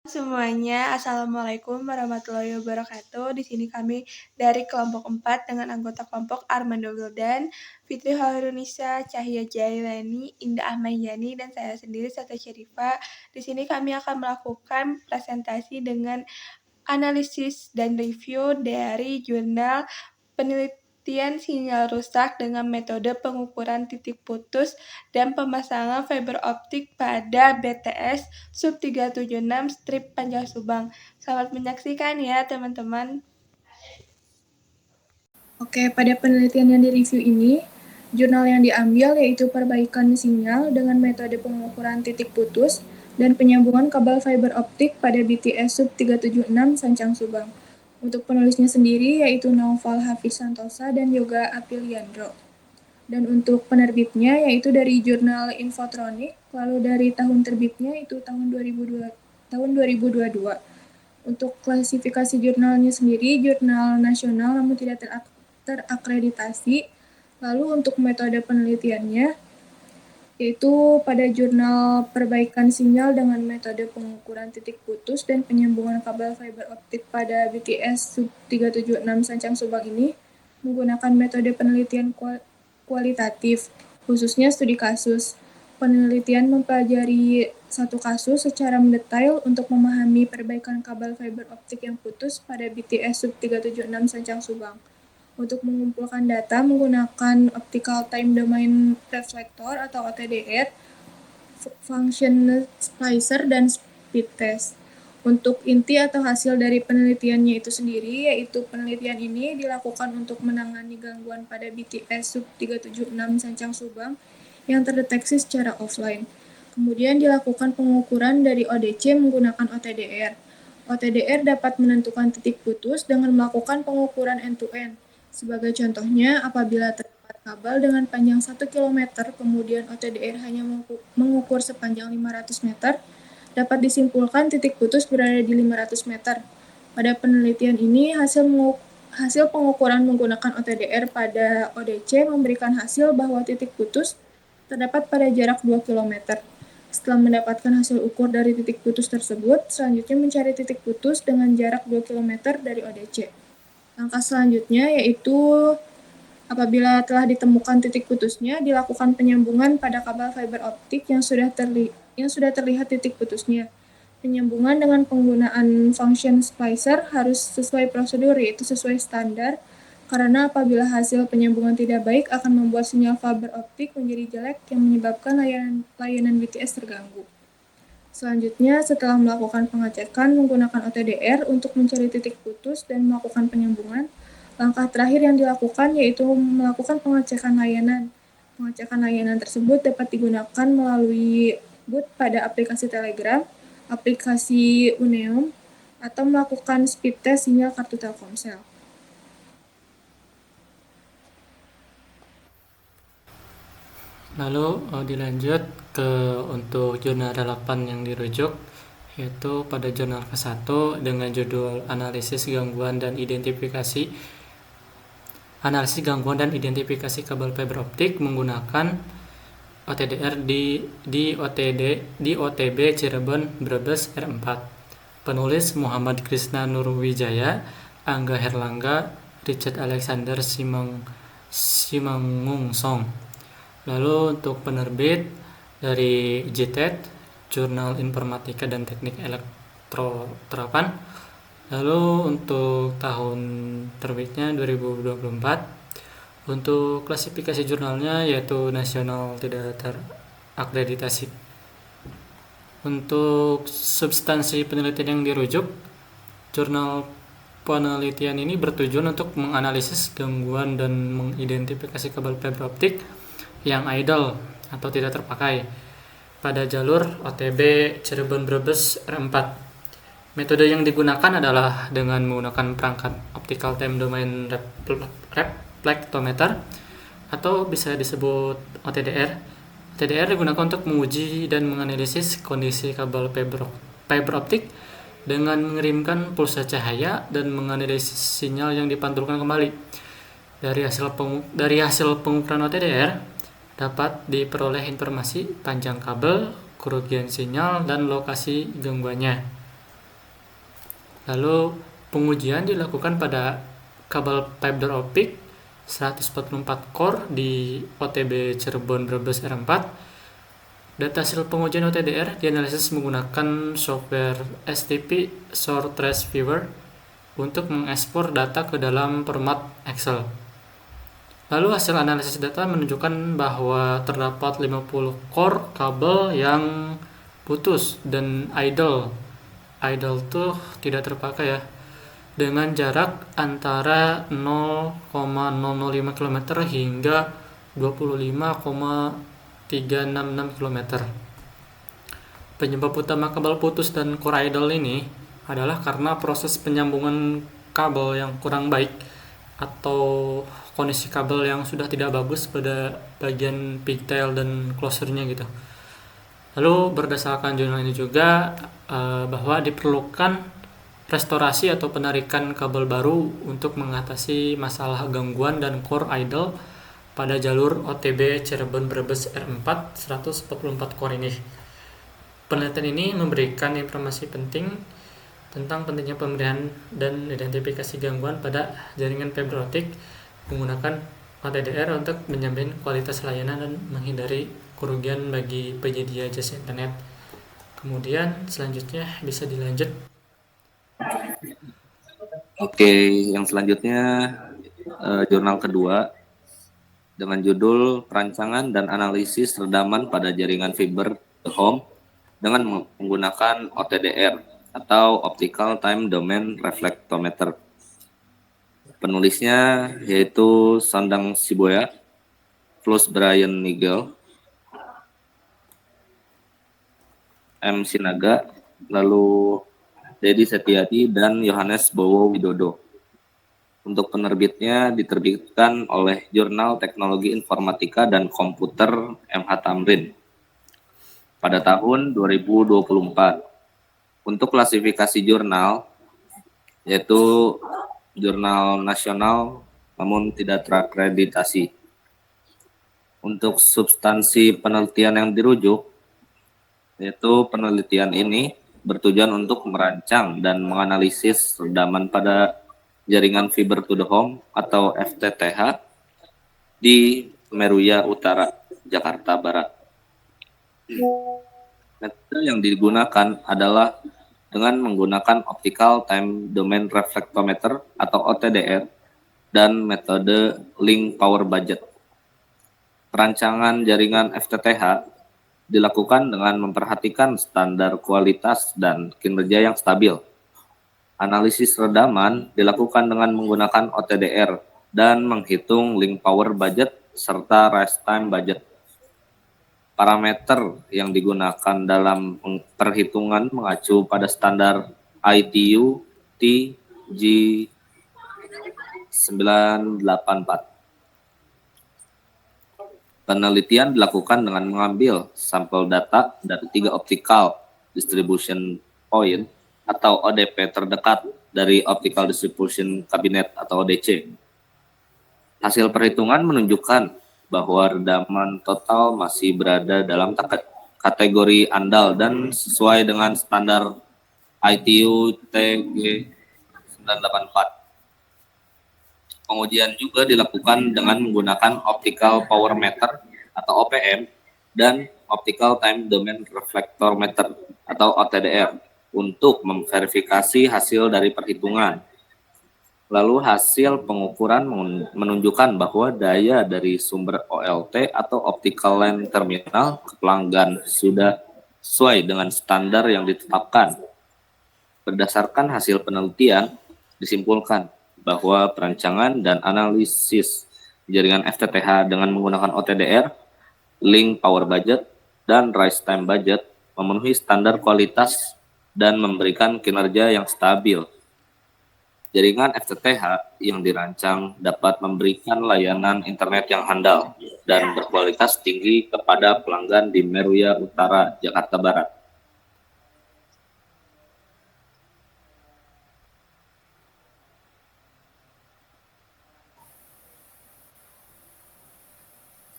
Semuanya, Assalamualaikum warahmatullahi wabarakatuh. Di sini kami dari kelompok 4 dengan anggota kelompok Armando Wildan, Fitri Hairunisa, Cahya Jailani, Indah Ahmayani, dan saya sendiri Sata Syarifah. Di sini kami akan melakukan presentasi dengan analisis dan review dari jurnal penelitian sinyal rusak dengan metode pengukuran titik putus dan pemasangan fiber optik pada BTS sub 376 strip Panjang Subang. Selamat menyaksikan ya teman-teman. Oke, pada penelitian yang direview ini, jurnal yang diambil yaitu perbaikan sinyal dengan metode pengukuran titik putus dan penyambungan kabel fiber optik pada BTS sub 376 Sancang Subang. Untuk penulisnya sendiri yaitu Naufal Hafiz Santosa dan Yoga Apiliandro. Dan untuk penerbitnya yaitu dari jurnal Infotronic, lalu dari tahun terbitnya itu tahun 2022. Untuk klasifikasi jurnalnya sendiri, jurnal nasional namun tidak terakreditasi. Lalu untuk metode penelitiannya, yaitu pada jurnal perbaikan sinyal dengan metode pengukuran titik putus dan penyambungan kabel fiber optik pada BTS sub 376 Sancang Subang ini menggunakan metode penelitian kualitatif, khususnya studi kasus. Penelitian mempelajari satu kasus secara mendetail untuk memahami perbaikan kabel fiber optik yang putus pada BTS sub 376 Sancang Subang. Untuk mengumpulkan data menggunakan Optical Time Domain Reflector atau OTDR, Function Splicer, dan Speed Test. Untuk inti atau hasil dari penelitiannya itu sendiri, yaitu penelitian ini dilakukan untuk menangani gangguan pada BTS sub 376 Sancang Subang yang terdeteksi secara offline. Kemudian dilakukan pengukuran dari ODC menggunakan OTDR. OTDR dapat menentukan titik putus dengan melakukan pengukuran end-to-end. Sebagai contohnya, apabila terdapat kabel dengan panjang 1 km, kemudian OTDR hanya mengukur sepanjang 500 meter, dapat disimpulkan titik putus berada di 500 meter. Pada penelitian ini, hasil pengukuran menggunakan OTDR pada ODC memberikan hasil bahwa titik putus terdapat pada jarak 2 km. Setelah mendapatkan hasil ukur dari titik putus tersebut, selanjutnya mencari titik putus dengan jarak 2 km dari ODC. Langkah selanjutnya yaitu apabila telah ditemukan titik putusnya, dilakukan penyambungan pada kabel fiber optik yang sudah terlihat titik putusnya. Penyambungan dengan penggunaan function splicer harus sesuai prosedur, yaitu sesuai standar, karena apabila hasil penyambungan tidak baik akan membuat sinyal fiber optik menjadi jelek yang menyebabkan layanan BTS terganggu. Selanjutnya, setelah melakukan pengecekan menggunakan OTDR untuk mencari titik putus dan melakukan penyambungan, langkah terakhir yang dilakukan yaitu melakukan pengecekan layanan. Pengecekan layanan tersebut dapat digunakan melalui boot pada aplikasi Telegram, aplikasi Uneum, atau melakukan speed test sinyal kartu Telkomsel. Lalu dilanjut ke untuk jurnal relevan yang dirujuk, yaitu pada jurnal ke-1 dengan judul Analisis Gangguan dan Identifikasi kabel fiber optik menggunakan OTDR di OTB Cirebon Brebes R4. Penulis Muhammad Krisna Nurwijaya, Angga Herlangga, Richard Alexander Simangungsong. Lalu untuk penerbit dari JTED, Jurnal Informatika dan Teknik Elektroterapan. Lalu untuk tahun terbitnya 2024. Untuk klasifikasi jurnalnya yaitu nasional tidak terakreditasi. Untuk substansi penelitian yang dirujuk, jurnal penelitian ini bertujuan untuk menganalisis gangguan dan mengidentifikasi kabel fiber optik yang idle atau tidak terpakai pada jalur OTB Cirebon Brebes R4. Metode yang digunakan adalah dengan menggunakan perangkat Optical Time Domain Reflectometer atau bisa disebut OTDR. OTDR digunakan untuk menguji dan menganalisis kondisi kabel fiber optik dengan mengirimkan pulsa cahaya dan menganalisis sinyal yang dipantulkan kembali. Dari hasil pengukuran OTDR dapat diperoleh informasi panjang kabel, kerugian sinyal, dan lokasi gangguannya. Lalu pengujian dilakukan pada kabel fiber optik 144 core di OTB Cirebon Brebes R4. Data hasil pengujian OTDR dianalisis menggunakan software STP Short Trace Viewer untuk mengekspor data ke dalam format Excel. Lalu hasil analisis data menunjukkan bahwa terdapat 50 core kabel yang putus dan idle. Idle tuh tidak terpakai ya. Dengan jarak antara 0,005 km hingga 25,366 km. Penyebab utama kabel putus dan core idle ini adalah karena proses penyambungan kabel yang kurang baik atau kondisi kabel yang sudah tidak bagus pada bagian pigtail dan closernya gitu. Lalu berdasarkan jurnal ini juga bahwa diperlukan restorasi atau penarikan kabel baru untuk mengatasi masalah gangguan dan core idle pada jalur OTB Cirebon Brebes R4 144 core ini. Penelitian ini memberikan informasi penting tentang pentingnya pemberian dan identifikasi gangguan pada jaringan fiber optik menggunakan OTDR untuk menjamin kualitas layanan dan menghindari kerugian bagi penyedia jasa internet. Kemudian selanjutnya bisa dilanjut. Oke, yang selanjutnya jurnal kedua dengan judul Perancangan dan Analisis Redaman pada Jaringan Fiber to Home dengan menggunakan OTDR atau Optical Time Domain Reflectometer. Penulisnya yaitu Sandang Siboya, Plus Brian Nigel, M. Sinaga, lalu Dedi Setiati, dan Yohanes Bowo Widodo. Untuk penerbitnya diterbitkan oleh Jurnal Teknologi Informatika dan Komputer MH Tamrin pada tahun 2024. Untuk klasifikasi jurnal, yaitu jurnal nasional namun tidak terakreditasi. Untuk substansi penelitian yang dirujuk, yaitu penelitian ini bertujuan untuk merancang dan menganalisis redaman pada jaringan fiber to the home atau FTTH di Meruya Utara, Jakarta Barat. Metode yang digunakan adalah dengan menggunakan Optical Time Domain Reflectometer atau OTDR dan metode Link Power Budget. Perancangan jaringan FTTH dilakukan dengan memperhatikan standar kualitas dan kinerja yang stabil. Analisis redaman dilakukan dengan menggunakan OTDR dan menghitung link power budget serta rest time budget. Parameter yang digunakan dalam perhitungan mengacu pada standar ITU TG 984. Penelitian dilakukan dengan mengambil sampel data dari 3 optical distribution point atau ODP terdekat dari Optical Distribution Cabinet atau ODC. Hasil perhitungan menunjukkan bahwa redaman total masih berada dalam kategori andal dan sesuai dengan standar ITU TG 984. Pengujian juga dilakukan dengan menggunakan Optical Power Meter atau OPM dan Optical Time Domain Reflector Meter atau OTDR untuk memverifikasi hasil dari perhitungan. Lalu hasil pengukuran menunjukkan bahwa daya dari sumber OLT atau Optical Line Terminal ke pelanggan sudah sesuai dengan standar yang ditetapkan. Berdasarkan hasil penelitian, disimpulkan bahwa perancangan dan analisis jaringan FTTH dengan menggunakan OTDR, Link Power Budget, dan Rise Time Budget memenuhi standar kualitas dan memberikan kinerja yang stabil. Jaringan FTTH yang dirancang dapat memberikan layanan internet yang handal dan berkualitas tinggi kepada pelanggan di Meruya Utara, Jakarta Barat.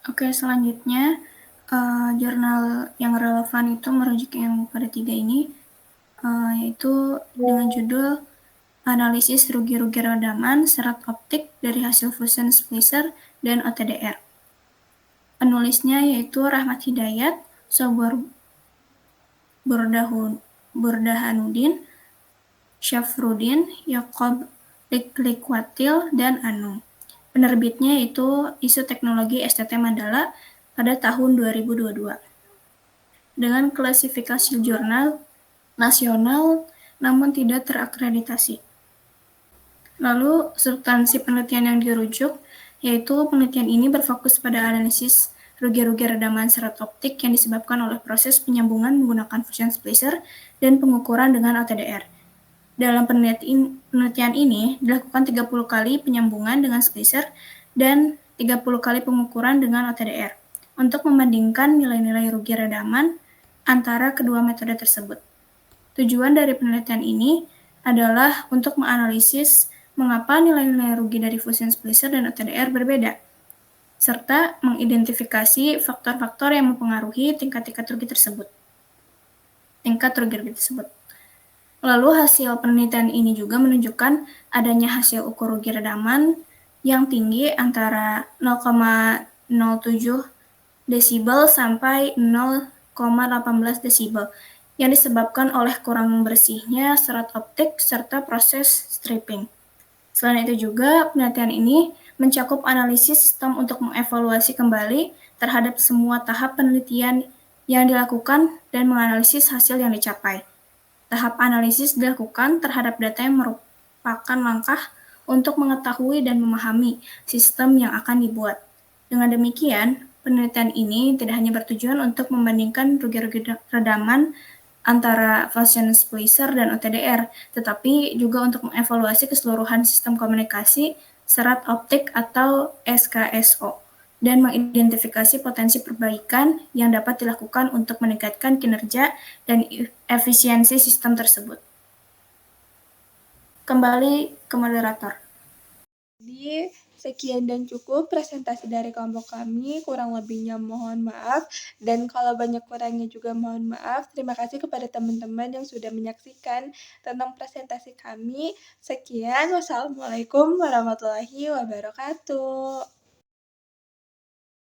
Oke, selanjutnya jurnal yang relevan itu merujuk yang pada 3 ini, yaitu dengan judul analisis rugi-rugi redaman serat optik dari hasil fusion splicer dan OTDR. Penulisnya yaitu Rahmat Hidayat, Sobor Burdahanuddin, Syafruddin, Yakob Liklikwatil, dan Anung. Penerbitnya yaitu Isu Teknologi STT Mandala pada tahun 2022. Dengan klasifikasi jurnal nasional namun tidak terakreditasi. Lalu, substansi penelitian yang dirujuk, yaitu penelitian ini berfokus pada analisis rugi-rugi redaman serat optik yang disebabkan oleh proses penyambungan menggunakan fusion splicer dan pengukuran dengan OTDR. Dalam penelitian ini dilakukan 30 kali penyambungan dengan splicer dan 30 kali pengukuran dengan OTDR untuk membandingkan nilai-nilai rugi redaman antara kedua metode tersebut. Tujuan dari penelitian ini adalah untuk menganalisis mengapa nilai-nilai rugi dari fusion splicer dan OTDR berbeda, serta mengidentifikasi faktor-faktor yang mempengaruhi tingkat rugi tersebut. Lalu hasil penelitian ini juga menunjukkan adanya hasil ukur rugi redaman yang tinggi antara 0,07 desibel sampai 0,18 desibel yang disebabkan oleh kurang bersihnya serat optik serta proses stripping. Selain itu juga, penelitian ini mencakup analisis sistem untuk mengevaluasi kembali terhadap semua tahap penelitian yang dilakukan dan menganalisis hasil yang dicapai. Tahap analisis dilakukan terhadap data yang merupakan langkah untuk mengetahui dan memahami sistem yang akan dibuat. Dengan demikian, penelitian ini tidak hanya bertujuan untuk membandingkan rugi-rugi redaman antara fusion splicer dan OTDR, tetapi juga untuk mengevaluasi keseluruhan sistem komunikasi serat optik atau SKSO, dan mengidentifikasi potensi perbaikan yang dapat dilakukan untuk meningkatkan kinerja dan efisiensi sistem tersebut. Kembali ke moderator. Jadi, sekian dan cukup presentasi dari kelompok kami, kurang lebihnya mohon maaf, dan kalau banyak kurangnya juga mohon maaf. Terima kasih kepada teman-teman yang sudah menyaksikan tentang presentasi kami. Sekian, wassalamualaikum warahmatullahi wabarakatuh.